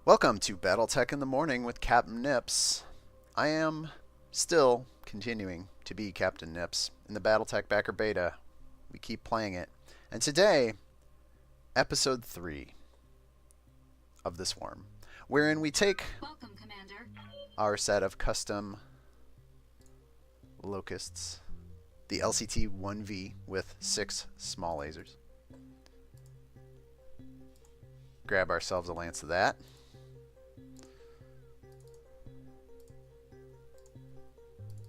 Welcome to BattleTech in the Morning with Captain Nips. I am still continuing to be Captain Nips in the BattleTech Backer Beta. We keep playing it. And today, episode 3 of the Swarm, wherein we take Welcome, Commander. our set of custom Locusts, the LCT-1V with 6 small lasers. Grab ourselves a lance of that.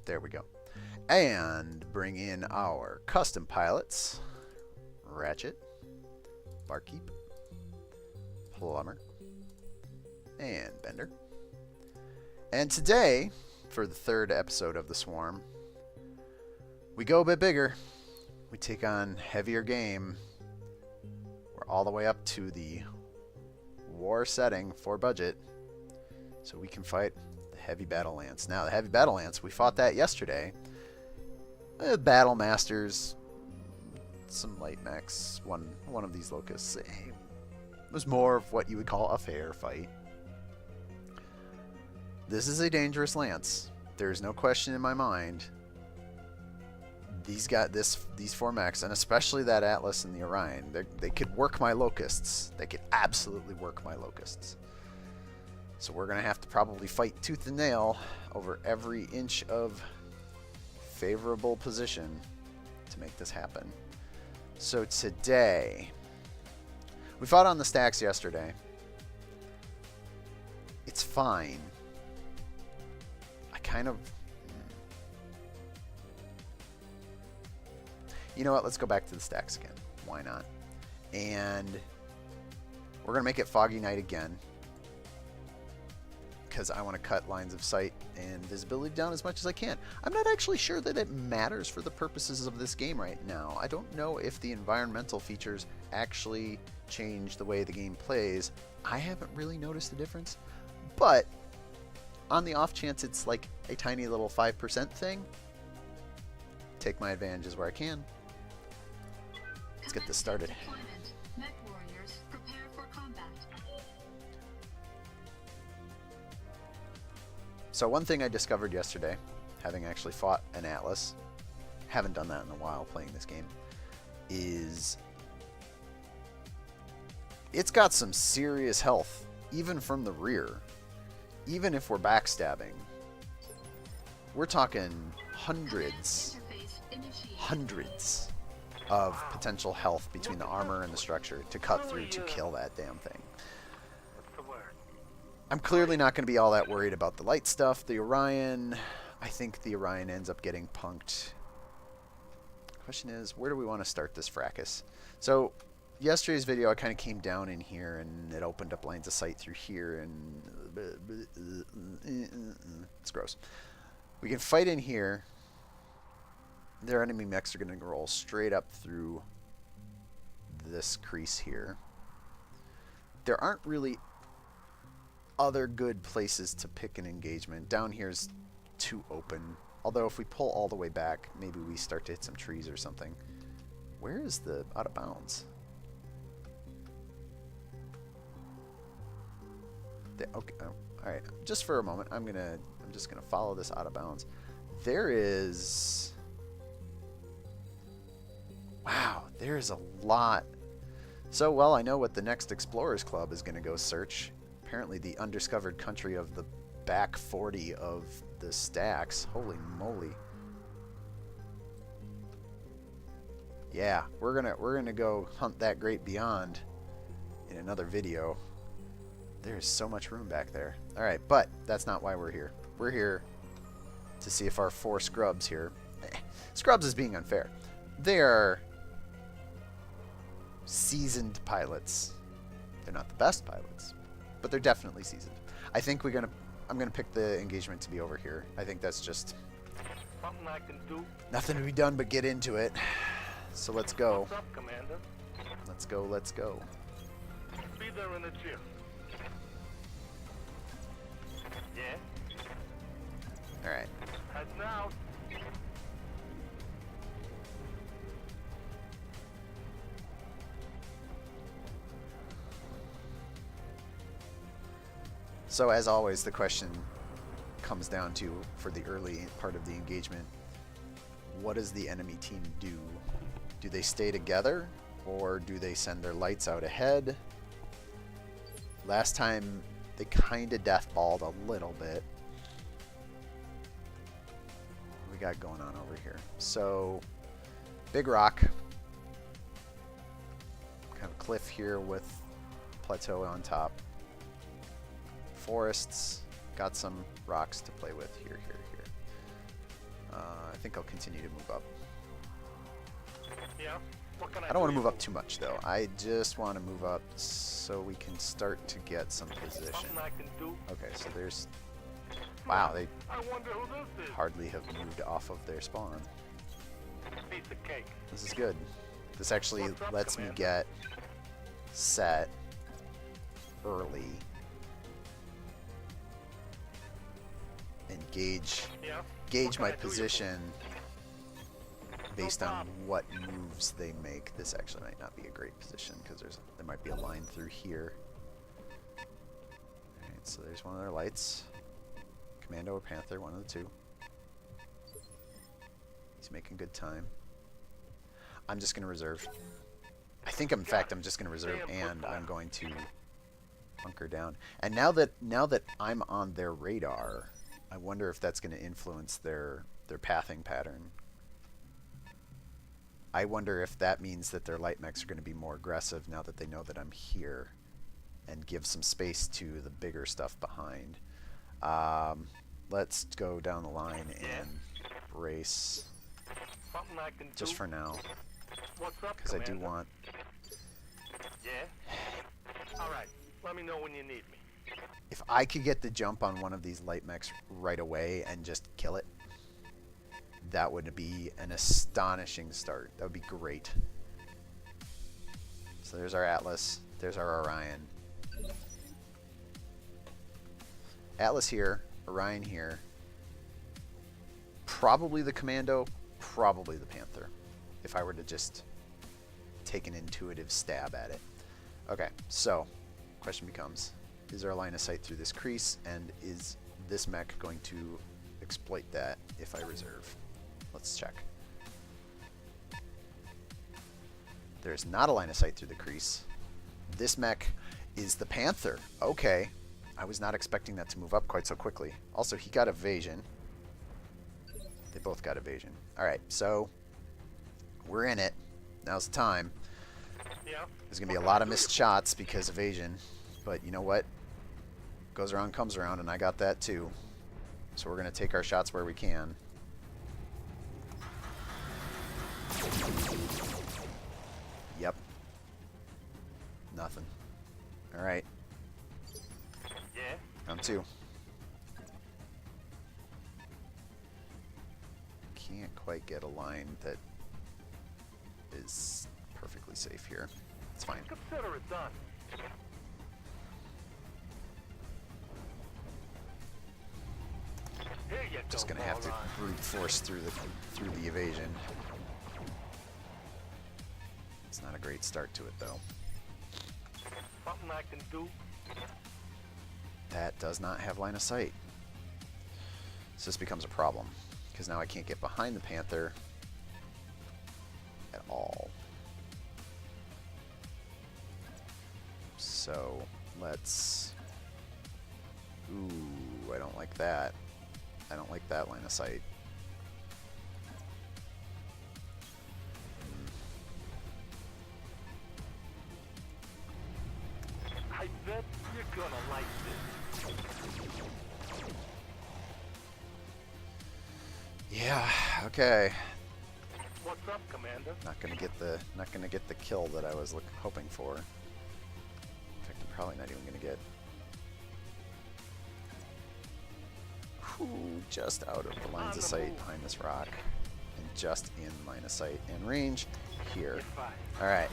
There we go. And bring in our custom pilots. Ratchet, Barkeep, Plumber, and Bender. And today, for the third episode of the Swarm, we go a bit bigger. We take on heavier game. We're all the way up to the war setting for budget, so we can fight the Heavy Battle Lance. Now, the Heavy Battle Lance, we fought that yesterday. Battle Masters, some light mechs, one of these Locusts. It was more of what you would call a fair fight. This is a dangerous lance. There's no question in my mind. These 4 mechs, and especially that Atlas and the Orion, they could work my Locusts. They could absolutely work my Locusts. So we're going to have to probably fight tooth and nail over every inch of favorable position to make this happen. So today, we fought on the stacks yesterday. It's fine. You know what? Let's go back to the stacks again. Why not? And we're going to make it Foggy Night again, because I want to cut lines of sight and visibility down as much as I can. I'm not actually sure that it matters for the purposes of this game right now. I don't know if the environmental features actually change the way the game plays. I haven't really noticed a difference. But on the off chance it's like a tiny little 5% thing, take my advantages where I can. Let's get this started. Mech warriors, prepare for combat. So one thing I discovered yesterday, having actually fought an Atlas, haven't done that in a while playing this game, is it's got some serious health, even from the rear. Even if we're backstabbing, we're talking hundreds of potential health between the armor and the structure to cut through to kill that damn thing. I'm clearly not going to be all that worried about the light stuff. The Orion, I think the Orion ends up getting punked. Question is, where do we want to start this fracas? So yesterday's video, I kind of came down in here and it opened up lines of sight through here, and it's gross. We can fight in here. Their enemy mechs are going to roll straight up through this crease here. There aren't really other good places to pick an engagement. Down here's too open. Although if we pull all the way back, maybe we start to hit some trees or something. Where is the out of bounds? Okay, oh, all right. Just for a moment, I'm just gonna follow this out of bounds. There is. Wow, there is a lot. So, well, I know what the next Explorers Club is going to go search. Apparently the undiscovered country of the back 40 of the stacks. Holy moly. Yeah, we're gonna go hunt that great beyond in another video. There's so much room back there. Alright, but that's not why we're here. We're here to see if our 4 scrubs here... Scrubs is being unfair. They are seasoned pilots. They're not the best pilots, but they're definitely seasoned. I think I'm gonna pick the engagement to be over here. I think that's just something I can do. Nothing to be done but get into it. So let's go. What's up, Commander? Let's go, let's go. Be there in a jiff. Yeah? Alright. Heading out. So as always, the question comes down to, for the early part of the engagement, what does the enemy team do? Do they stay together, or do they send their lights out ahead? Last time, they kind of deathballed a little bit. What we got going on over here? So, big rock. Kind of cliff here with plateau on top. Forests. Got some rocks to play with here. I think I'll continue to move up. Yeah? What can I don't want to do move you up too much, though. I just want to move up so we can start to get some position. Something I can do? Okay, so there's... Wow, they I wonder who this is. hardly have moved off of their spawn. Piece of cake. This is good. This actually What's up, lets me Commander? get set early and gauge Yeah? gauge What can my I do you for? position based on problem. what moves they make. This actually might not be a great position because there might be a line through here. Alright, so there's one of their lights. Commando or Panther, one of the two. He's making good time. I'm just going to reserve. I think, in fact, I'm just going to reserve, and I'm going to bunker down. And now that I'm on their radar, I wonder if that's going to influence their pathing pattern. I wonder if that means that their light mechs are going to be more aggressive now that they know that I'm here, and give some space to the bigger stuff behind. Let's go down the line and brace Something I can just do? for now, What's up, because I do Commander? want... Yeah? Alright. Let me know when you need me. If I could get the jump on one of these light mechs right away and just kill it, that would be an astonishing start. That would be great. So there's our Atlas. There's our Orion. Atlas here. Orion here. Probably the Commando. Probably the Panther. If I were to just take an intuitive stab at it. Okay, so question becomes, is there a line of sight through this crease, and is this mech going to exploit that if I reserve? Let's check. There's not a line of sight through the crease. This mech is the Panther. Okay. I was not expecting that to move up quite so quickly. Also, he got evasion. They both got evasion. Alright, so we're in it. Now's the time. Yeah? There's going to be a lot of missed shots because evasion. But you know what? Goes around, comes around, and I got that too. So we're going to take our shots where we can. Yep. Nothing. Alright. Yeah? Round two. Can't quite get a line that is perfectly safe here. It's fine. Consider it done. Here you Just go, gonna have to moron. brute force through the evasion. It's not a great start to it though. Something I can do? That does not have line of sight. So this becomes a problem, because now I can't get behind the Panther at all. So let's... Ooh, I don't like that. I don't like that line of sight. I bet you're gonna like this. Yeah, okay. What's up, Commander? Not gonna get the kill that I was hoping for. In fact, I'm probably not even gonna get. Whew, just out of the lines of sight behind this rock, and just in line of sight and range here. You're fine. All right.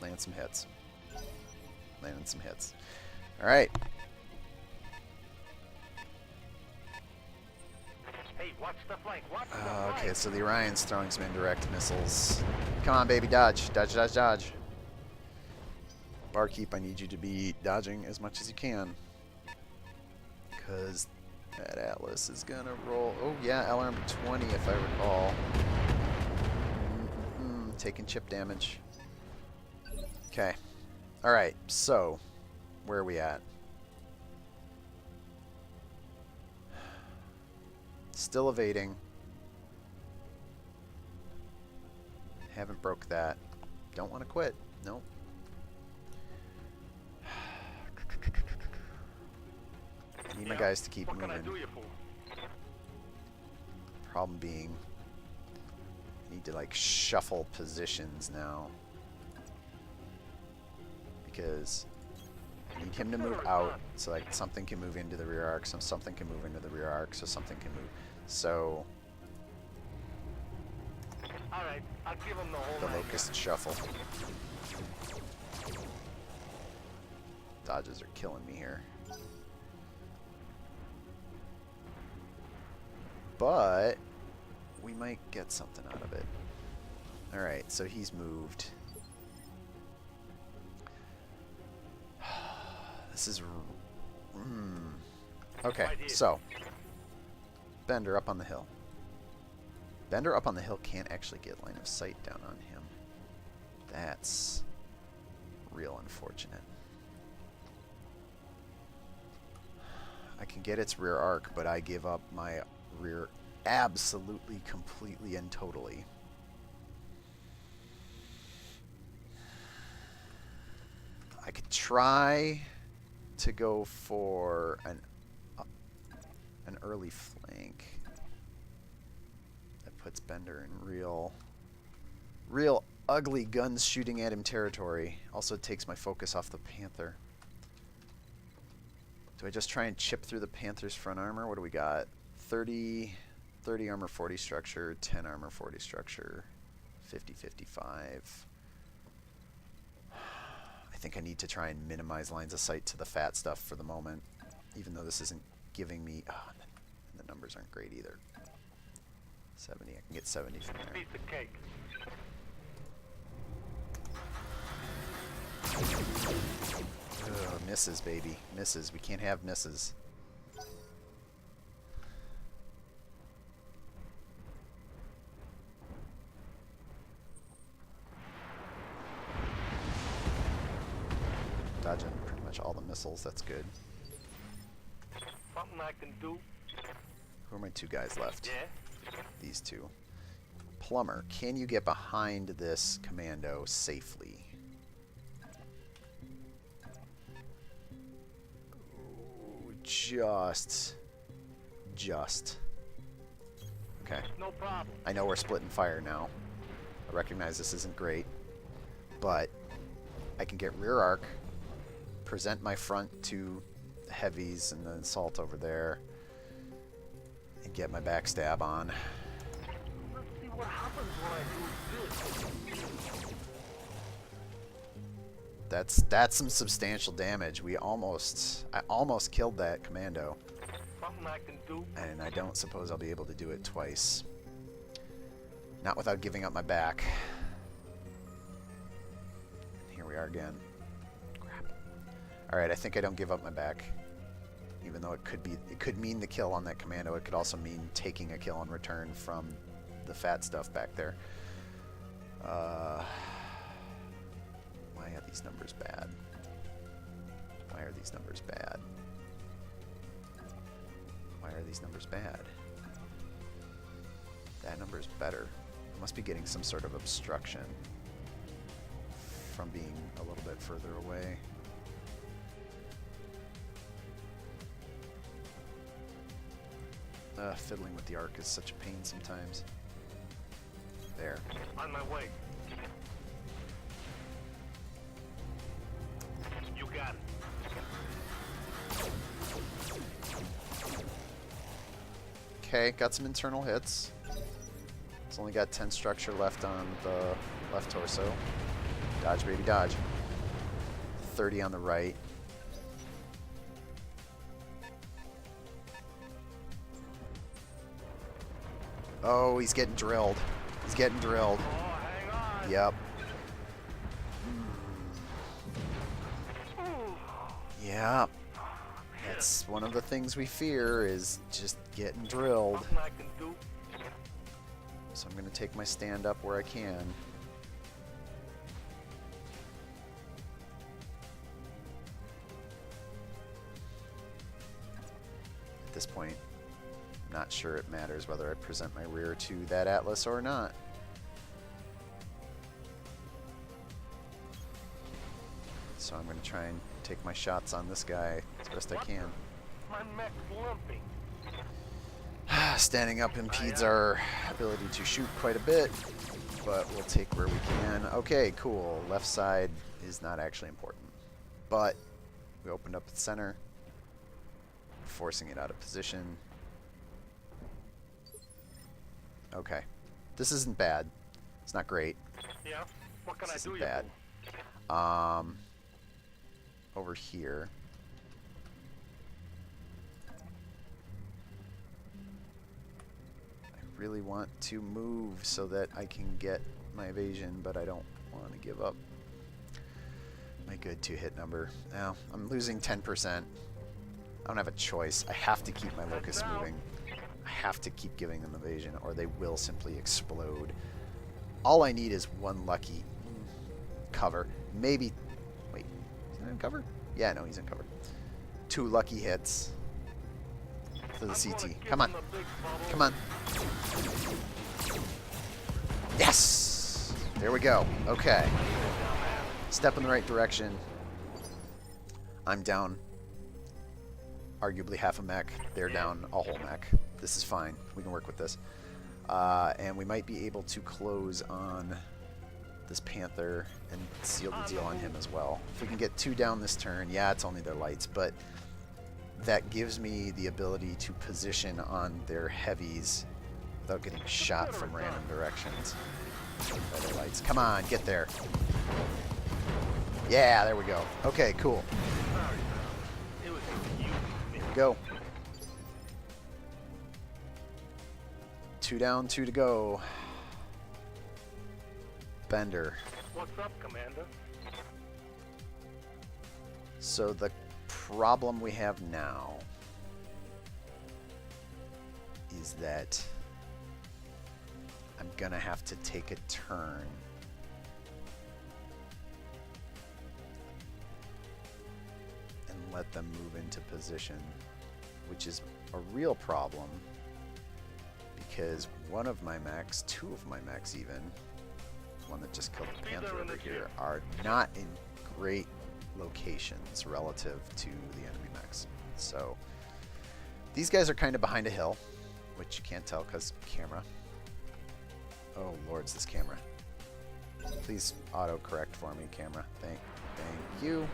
Landing some hits. Landing some hits. All right. Hey, watch the flank. Watch the Okay, flank. so the Orion's throwing some indirect missiles. Come on, baby, dodge. Dodge, dodge, dodge. Barkeep, I need you to be dodging as much as you can. Because that Atlas is going to roll. Oh, yeah, alarm 20 if I recall. Taking chip damage. Okay. Alright, so where are we at? Still evading. Haven't broke that. Don't want to quit. Nope. Need my guys to keep What can I moving. do you for? Problem being, I need to like shuffle positions now. Because I need him to move out so like something can move into the rear arc, so something can move into the rear arc, so something can move. So Alright, I'll give him the whole the nine Locust shuffle. Dodges are killing me here. But we might get something out of it. Alright, so he's moved. This is... Okay, so. Bender up on the hill. Bender up on the hill can't actually get line of sight down on him. That's real unfortunate. I can get its rear arc, but I give up my rear absolutely, completely, and totally. I could try to go for an early flank. That puts Bender in real ugly guns shooting at him territory. Also takes my focus off the Panther. Do I just try and chip through the Panther's front armor? What do we got? 30 armor, 40 structure, 10 armor, 40 structure, 50, 55. I think I need to try and minimize lines of sight to the fat stuff for the moment, even though this isn't giving me... Oh, and the numbers aren't great either. 70, I can get 70 from there. piece of cake. Ugh, misses, baby. Misses. We can't have misses. Dodging pretty much all the missiles. That's good. Something I can do? Who are my two guys left? Yeah? These two. Plumber, can you get behind this commando safely? Ooh, just. Okay. No problem. I know we're splitting fire now. I recognize this isn't great, but I can get rear arc, present my front to the heavies and the assault over there, and get my backstab on. Let's see what happens when I do this. That's some substantial damage. I almost killed that commando, Something I can do? and I don't suppose I'll be able to do it twice. Not without giving up my back. Here we are again. Crap. Alright, I think I don't give up my back. Even though it could mean the kill on that commando, it could also mean taking a kill in return from the fat stuff back there. Why are these numbers bad? Why are these numbers bad? Why are these numbers bad? That number is better. I must be getting some sort of obstruction from being a little bit further away. Fiddling with the arc is such a pain sometimes. There. On my way. You got it. Okay, got some internal hits. It's only got 10 structure left on the left torso. Dodge, baby, dodge. 30 on the right. Oh, he's getting drilled. He's getting drilled. Oh, hang on. Yep. Yeah, that's one of the things we fear is just getting drilled. Nothing I can do. So I'm going to take my stand up where I can. At this point, I'm not sure it matters whether I present my rear to that Atlas or not. So I'm going to try and take my shots on this guy as best I can. My mech's lumping. Standing up impedes our ability to shoot quite a bit, but we'll take where we can. Okay, cool. Left side is not actually important. But we opened up the center, forcing it out of position. Okay. This isn't bad. It's not great. Yeah. What can This I do? isn't you bad. Over here. I really want to move so that I can get my evasion, but I don't want to give up my good 2-hit number. Now, I'm losing 10%. I don't have a choice. I have to keep my Locusts moving. I have to keep giving them evasion, or they will simply explode. All I need is one lucky cover. Maybe... Wait, is he in cover? Yeah, no, he's in cover. 2 lucky hits for the CT. Come on. Come on. Yes! There we go. Okay. Step in the right direction. I'm down arguably half a mech. They're down a whole mech. This is fine. We can work with this. And we might be able to close on this Panther and seal the deal on him as well. If we can get 2 down this turn, yeah, it's only their lights, but that gives me the ability to position on their heavies without getting shot from random directions by their lights. Come on, get there. Yeah, there we go. Okay, cool. It was you. Here we go. 2 down, 2 to go. Bender. What's up, Commander? So the problem we have now is that I'm gonna have to take a turn and let them move into position, which is a real problem because one of my mechs, 2 of my mechs even, one that just killed the Panther over here, are not in great locations relative to the enemy mechs. So these guys are kind of behind a hill, which you can't tell because camera. Oh lords, this camera. Please auto-correct for me, camera. Thank you.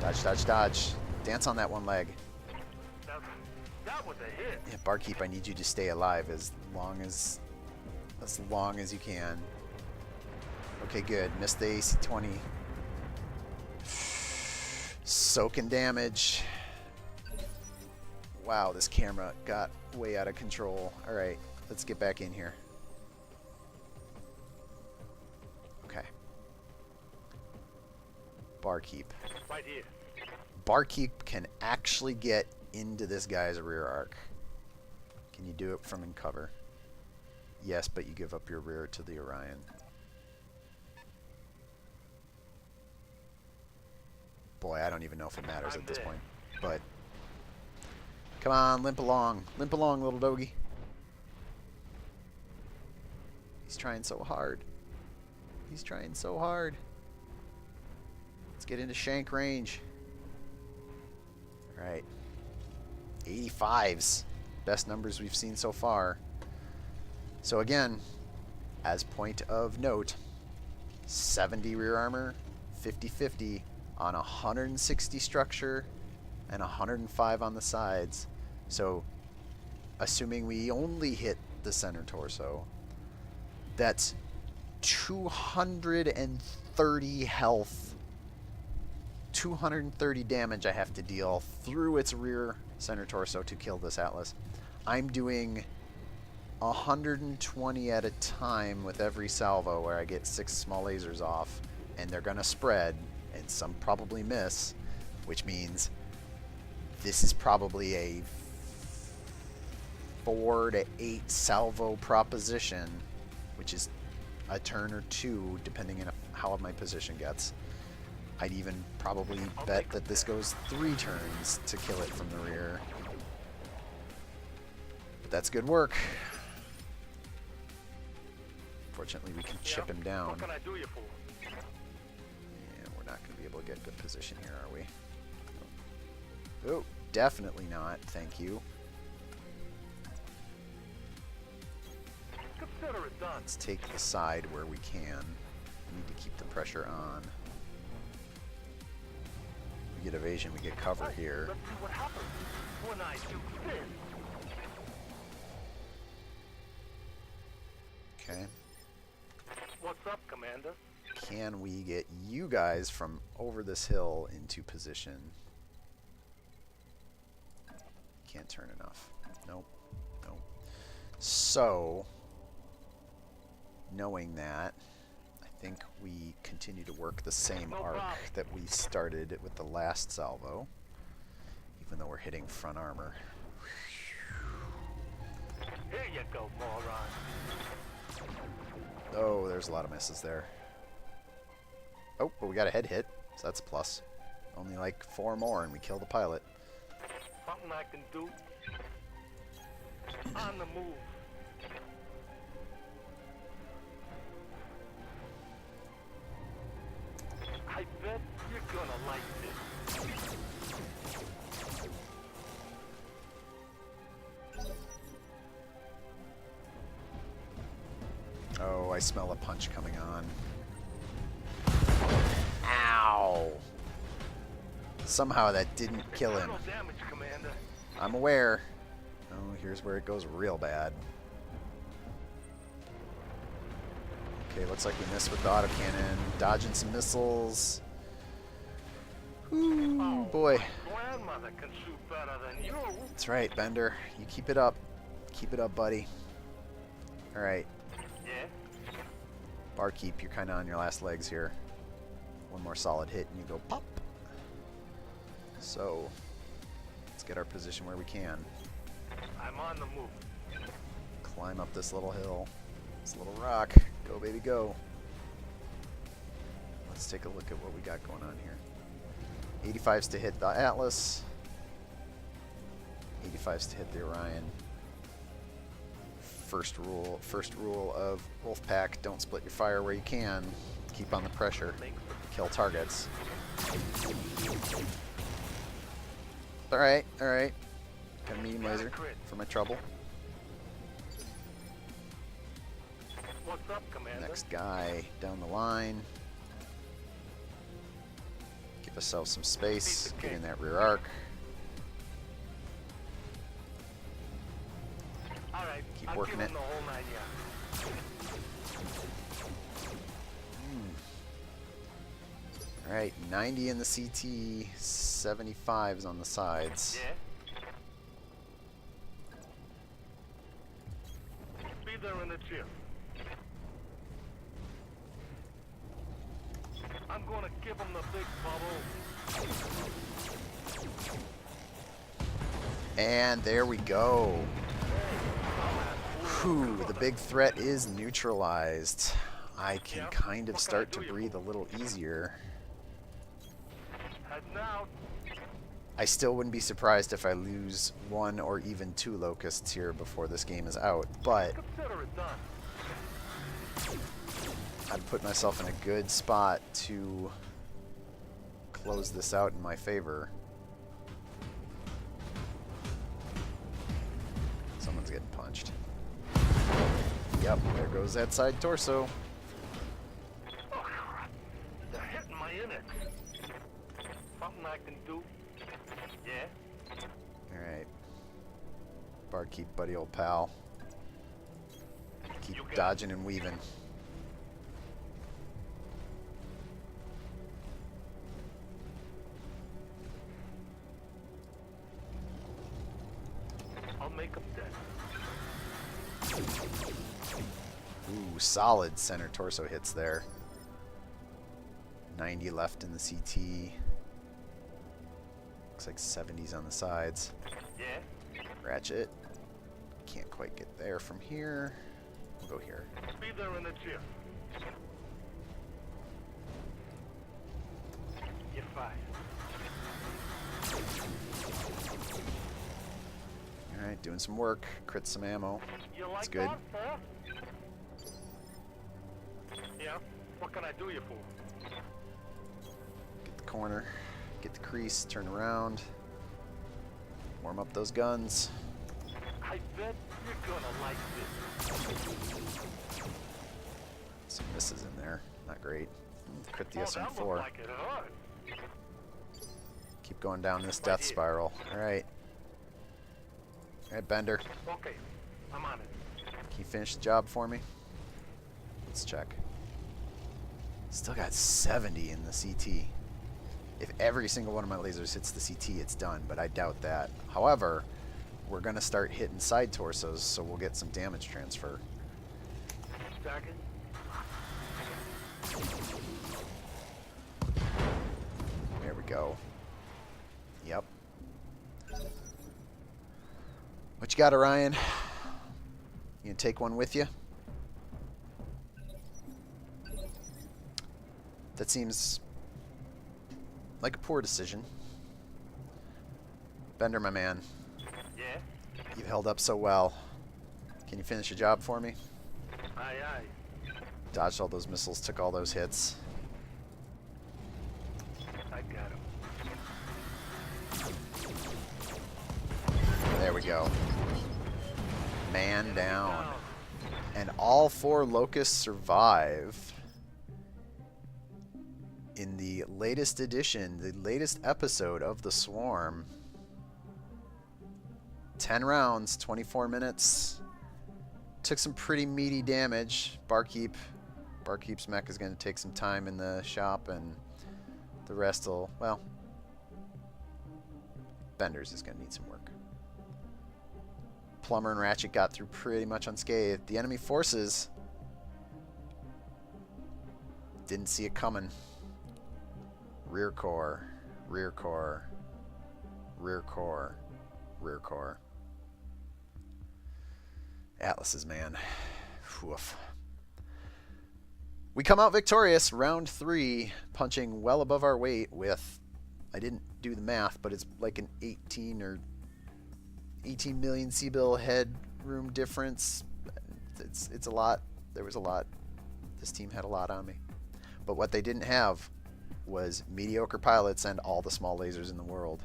Dodge, dodge, dodge. Dance on that one leg. That was a hit. Yeah, Barkeep, I need you to stay alive as long as you can. Okay, good. Missed the AC-20. Soaking damage. Wow, this camera got way out of control. Alright, let's get back in here. Okay. Barkeep. Right here. Barkeep can actually get into this guy's rear arc. Can you do it from in cover? Yes, but you give up your rear to the Orion. Boy, I don't even know if it matters at this point. But come on, limp along. Limp along, little doggy. He's trying so hard. He's trying so hard. Let's get into shank range. Alright. 85s. Best numbers we've seen so far. So again, as point of note, 70 rear armor, 50-50 on 160 structure and 105 on the sides. So assuming we only hit the center torso, that's 230 health, 230 damage I have to deal through its rear center torso to kill this Atlas. I'm doing 120 at a time with every salvo where I get 6 small lasers off, and they're gonna spread, and some probably miss, which means this is probably a 4 to 8 salvo proposition, which is a turn or two, depending on how my position gets. I'd even probably bet that this goes 3 turns to kill it from the rear. But that's good work. Fortunately, we can chip him down. What can I do you for? Yeah, we're not going to be able to get good position here, are we? Oh, definitely not. Thank you. Consider it done. Let's take the side where we can. We need to keep the pressure on. We get evasion, we get cover here. Let's see what happens when I do this. Okay. What's up, Commander? Can we get you guys from over this hill into position? Can't turn enough. Nope. Nope. So, knowing that, I think we continue to work the same arc that we started with the last salvo, even though we're hitting front armor. Here you go, moron. Oh, there's a lot of misses there. Oh, but we got a head hit, so that's a plus. Only like 4 more and we kill the pilot. Something I can do. On the move. I bet you're gonna like this. Oh, I smell a punch coming on. Ow! Somehow that didn't kill him. No damage, Commander. I'm aware. Oh, here's where it goes real bad. Okay, looks like we missed with the autocannon. Dodging some missiles. Ooh, Oh, boy. my grandmother can shoot better than you. That's right, Bender. You keep it up. Keep it up, buddy. Alright. Yeah? Barkeep, you're kind of on your last legs here. One more solid hit and you go pop. So, let's get our position where we can. I'm on the move. Climb up this little hill. This little rock. Go, baby, go. Let's take a look at what we got going on here. 85's to hit the Atlas. 85's to hit the Orion. First rule of Wolfpack, don't split your fire where you can. Keep on the pressure. Kill targets. Alright, alright. Got a medium laser for my trouble. What's up, Commander? Next guy down the line. Give ourselves some space. Get in that rear arc. All right, Keep I'll working give it. him the whole 9 yards. Alright, 90 in the CT, 75s on the sides. Yeah? Be there in the chip. I'm gonna give him the big bubble. And there we go. Whew, the big threat is neutralized. I can kind of start to breathe a little easier. Heading out. I still wouldn't be surprised if I lose 1 or even 2 Locusts here before this game is out, but Consider it done. I'd put myself in a good spot to close this out in my favor. Someone's getting punched. Yep, there goes that side torso. Oh, crap. They're hitting my index. Something I can do. Yeah? Alright. Barkeep, buddy, old pal. Keep You got it. dodging and weaving. I'll make them dead. Ooh, solid center torso hits there. 90 left in the CT. Looks like 70s on the sides. Yeah? Ratchet. Can't quite get there from here. We'll go here. Be there in a jiff. You're fired. Alright, doing some work. Crit some ammo. You like That's good. that, huh? Yeah? What can I do you for? Get the corner. Get the crease. Turn around. Warm up those guns. I bet you're gonna like this. Some misses in there. Not great. Crit the Oh, that looked SM4. like it hurt. Keep going down this death spiral. Alright. Alright, Bender. Okay, I'm on it. Can you finish the job for me? Let's check. Still got 70 in the CT. If every single one of my lasers hits the CT, it's done, but I doubt that. However, we're going to start hitting side torsos, so we'll get some damage transfer. Stacking. There we go. Yep. What you got, Orion? You gonna take one with you? That seems like a poor decision. Bender, my man. Yeah? You've held up so well. Can you finish your job for me? Aye, aye. Dodged all those missiles, took all those hits. I got him. There we go. Man down. And all 4 Locusts survive. In the latest edition, the latest episode of the Swarm. 10 rounds, 24 minutes. Took some pretty meaty damage. Barkeep's mech is going to take some time in the shop, and the rest will, well, Bender's is going to need some work. Plumber and Ratchet got through pretty much unscathed. The enemy forces didn't see it coming. Rear core, rear core, rear core, rear core. Atlas's man. Woof. We come out victorious, round 3, punching well above our weight with, I didn't do the math, but it's like an 18 million C-bill head room difference. It's a lot. There was a lot. This team had a lot on me. But what they didn't have was mediocre pilots and all the small lasers in the world.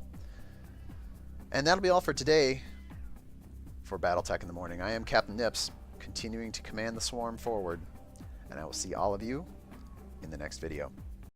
And that'll be all for today for BattleTech in the Morning. I am Captain Nips, continuing to command the Swarm forward, and I will see all of you in the next video.